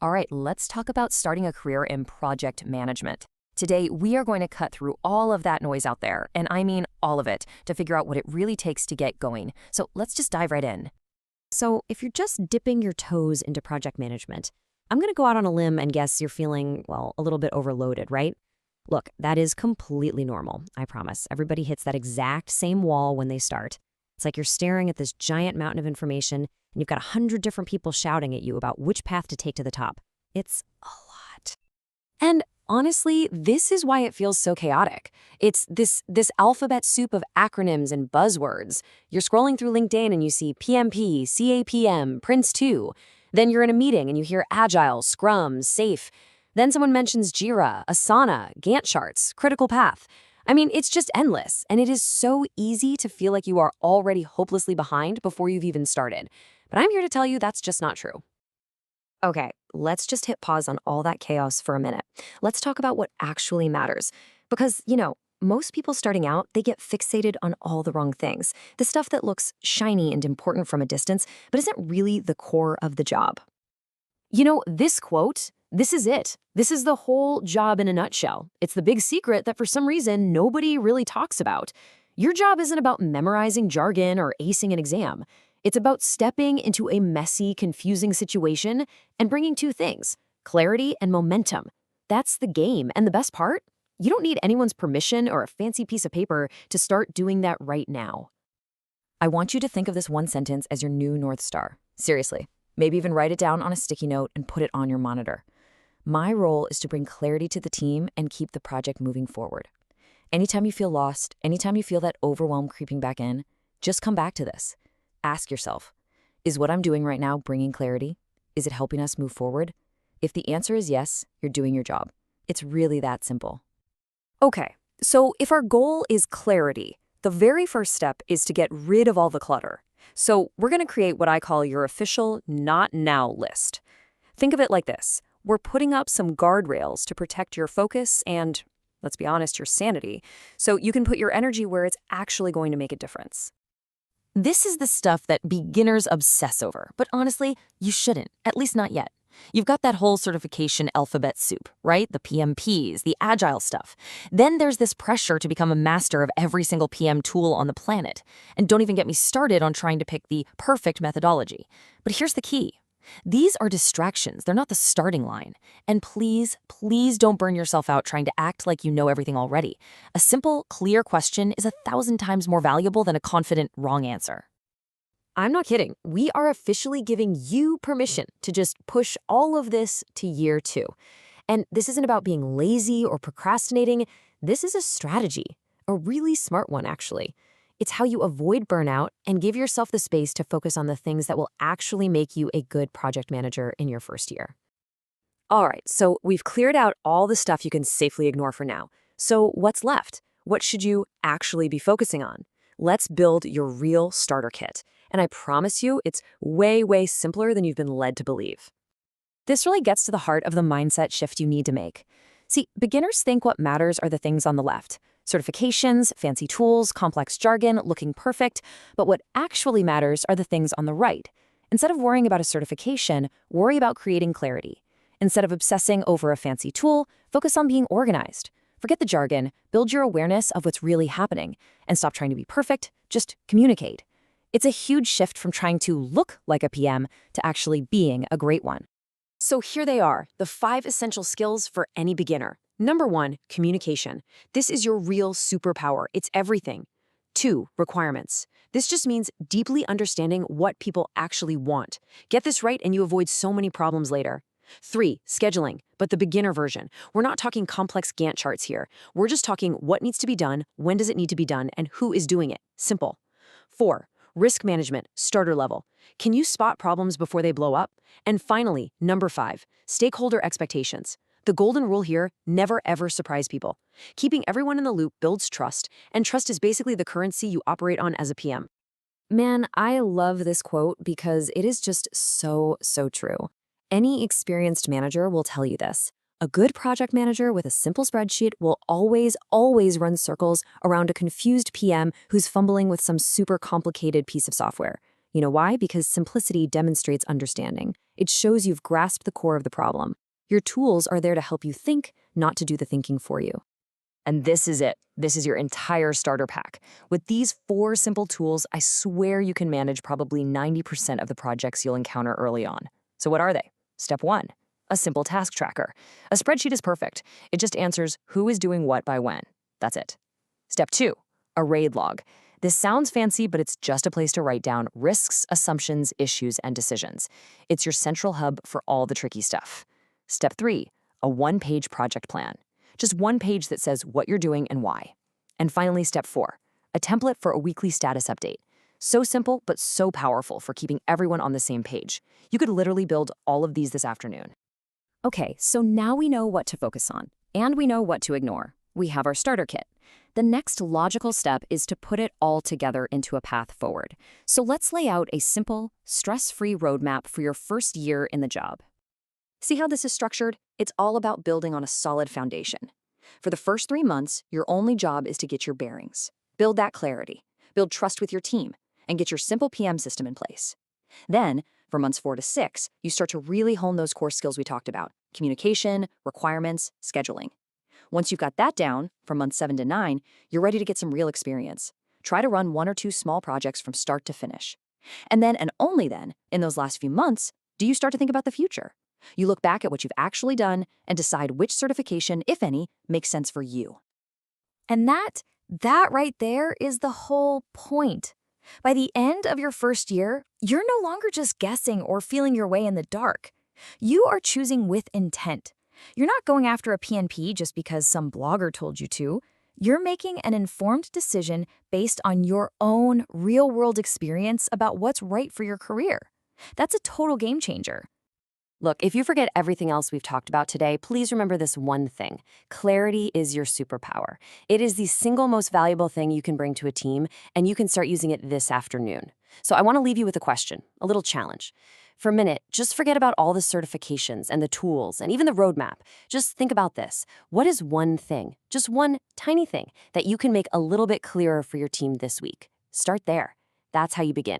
All right, let's talk about starting a career in project management. Today, we are going to cut through all of that noise out there, and I mean all of it, to figure out what it really takes to get going. So let's just dive right in. So, if you're just dipping your toes into project management, I'm going to go out on a limb and guess you're feeling, well, a little bit overloaded, right? Look, that is completely normal, I promise. Everybody hits that exact same wall when they start. It's like you're staring at this giant mountain of information, and you've got 100 different people shouting at you about which path to take to the top. It's a lot. And honestly, this is why it feels so chaotic. It's this alphabet soup of acronyms and buzzwords. You're scrolling through LinkedIn and you see PMP, CAPM, Prince2. Then you're in a meeting and you hear Agile, Scrum, Safe. Then someone mentions Jira, Asana, Gantt charts, Critical Path. I mean, it's just endless, and it is so easy to feel like you are already hopelessly behind before you've even started. But I'm here to tell you that's just not true. Okay, let's just hit pause on all that chaos for a minute. Let's talk about what actually matters. Because, most people starting out, they get fixated on all the wrong things. The stuff that looks shiny and important from a distance, but isn't really the core of the job. This quote, this is it. This is the whole job in a nutshell. It's the big secret that for some reason nobody really talks about. Your job isn't about memorizing jargon or acing an exam. It's about stepping into a messy, confusing situation and bringing two things, clarity and momentum. That's the game. And the best part? You don't need anyone's permission or a fancy piece of paper to start doing that right now. I want you to think of this one sentence as your new North Star. Seriously. Maybe even write it down on a sticky note and put it on your monitor. My role is to bring clarity to the team and keep the project moving forward. Anytime you feel lost, anytime you feel that overwhelm creeping back in, just come back to this. Ask yourself, is what I'm doing right now bringing clarity? Is it helping us move forward? If the answer is yes, you're doing your job. It's really that simple. Okay, so if our goal is clarity, the very first step is to get rid of all the clutter. So we're going to create what I call your official not now list. Think of it like this. We're putting up some guardrails to protect your focus and, let's be honest, your sanity, so you can put your energy where it's actually going to make a difference. This is the stuff that beginners obsess over, but honestly, you shouldn't, at least not yet. You've got that whole certification alphabet soup, right? The PMPs, the agile stuff. Then there's this pressure to become a master of every single PM tool on the planet. And don't even get me started on trying to pick the perfect methodology. But here's the key. These are distractions. They're not the starting line. And please, please don't burn yourself out trying to act like you know everything already. A simple, clear question is 1,000 times more valuable than a confident, wrong answer. I'm not kidding. We are officially giving you permission to just push all of this to year 2. And this isn't about being lazy or procrastinating. This is a strategy, a really smart one, actually. It's how you avoid burnout and give yourself the space to focus on the things that will actually make you a good project manager in your first year. All right, so we've cleared out all the stuff you can safely ignore for now. So what's left? What should you actually be focusing on? Let's build your real starter kit. And I promise you, it's way, way simpler than you've been led to believe. This really gets to the heart of the mindset shift you need to make. See, beginners think what matters are the things on the left. Certifications, fancy tools, complex jargon, looking perfect. But what actually matters are the things on the right. Instead of worrying about a certification, worry about creating clarity. Instead of obsessing over a fancy tool, focus on being organized. Forget the jargon, build your awareness of what's really happening, and stop trying to be perfect, just communicate. It's a huge shift from trying to look like a PM to actually being a great one. So here they are, the 5 essential skills for any beginner. Number 1, communication. This is your real superpower. It's everything. 2, requirements. This just means deeply understanding what people actually want. Get this right and you avoid so many problems later. 3, scheduling, but the beginner version. We're not talking complex Gantt charts here. We're just talking what needs to be done, when does it need to be done, and who is doing it. Simple. 4, risk management, starter level. Can you spot problems before they blow up? And finally, number 5, stakeholder expectations. The golden rule here, never ever surprise people. Keeping everyone in the loop builds trust, and trust is basically the currency you operate on as a PM. Man, I love this quote because it is just so, so true. Any experienced manager will tell you this. A good project manager with a simple spreadsheet will always, always run circles around a confused PM who's fumbling with some super complicated piece of software. You know why? Because simplicity demonstrates understanding. It shows you've grasped the core of the problem. Your tools are there to help you think, not to do the thinking for you. And this is it. This is your entire starter pack. With these 4 simple tools, I swear you can manage probably 90% of the projects you'll encounter early on. So what are they? Step 1, a simple task tracker. A spreadsheet is perfect. It just answers who is doing what by when. That's it. Step 2, a RAID log. This sounds fancy, but it's just a place to write down risks, assumptions, issues, and decisions. It's your central hub for all the tricky stuff. Step 3, a 1-page project plan. Just 1 page that says what you're doing and why. And finally, step 4, a template for a weekly status update. So simple, but so powerful for keeping everyone on the same page. You could literally build all of these this afternoon. Okay, so now we know what to focus on, and we know what to ignore. We have our starter kit. The next logical step is to put it all together into a path forward. So let's lay out a simple, stress-free roadmap for your first year in the job. See how this is structured? It's all about building on a solid foundation. For the first 3 months, your only job is to get your bearings. Build that clarity, build trust with your team, and get your simple PM system in place. Then, for months 4 to 6, you start to really hone those core skills we talked about: communication, requirements, scheduling. Once you've got that down, from months 7 to 9, you're ready to get some real experience. Try to run 1 or 2 small projects from start to finish. And then, and only then, in those last few months, do you start to think about the future. You look back at what you've actually done and decide which certification, if any, makes sense for you. And that right there is the whole point. By the end of your first year, you're no longer just guessing or feeling your way in the dark. You are choosing with intent. You're not going after a PNP just because some blogger told you to. You're making an informed decision based on your own real-world experience about what's right for your career. That's a total game changer. Look, if you forget everything else we've talked about today, please remember this one thing. Clarity is your superpower. It is the single most valuable thing you can bring to a team, and you can start using it this afternoon. So I want to leave you with a question, a little challenge. For a minute, just forget about all the certifications and the tools and even the roadmap. Just think about this. What is one thing, just one tiny thing, that you can make a little bit clearer for your team this week? Start there. That's how you begin.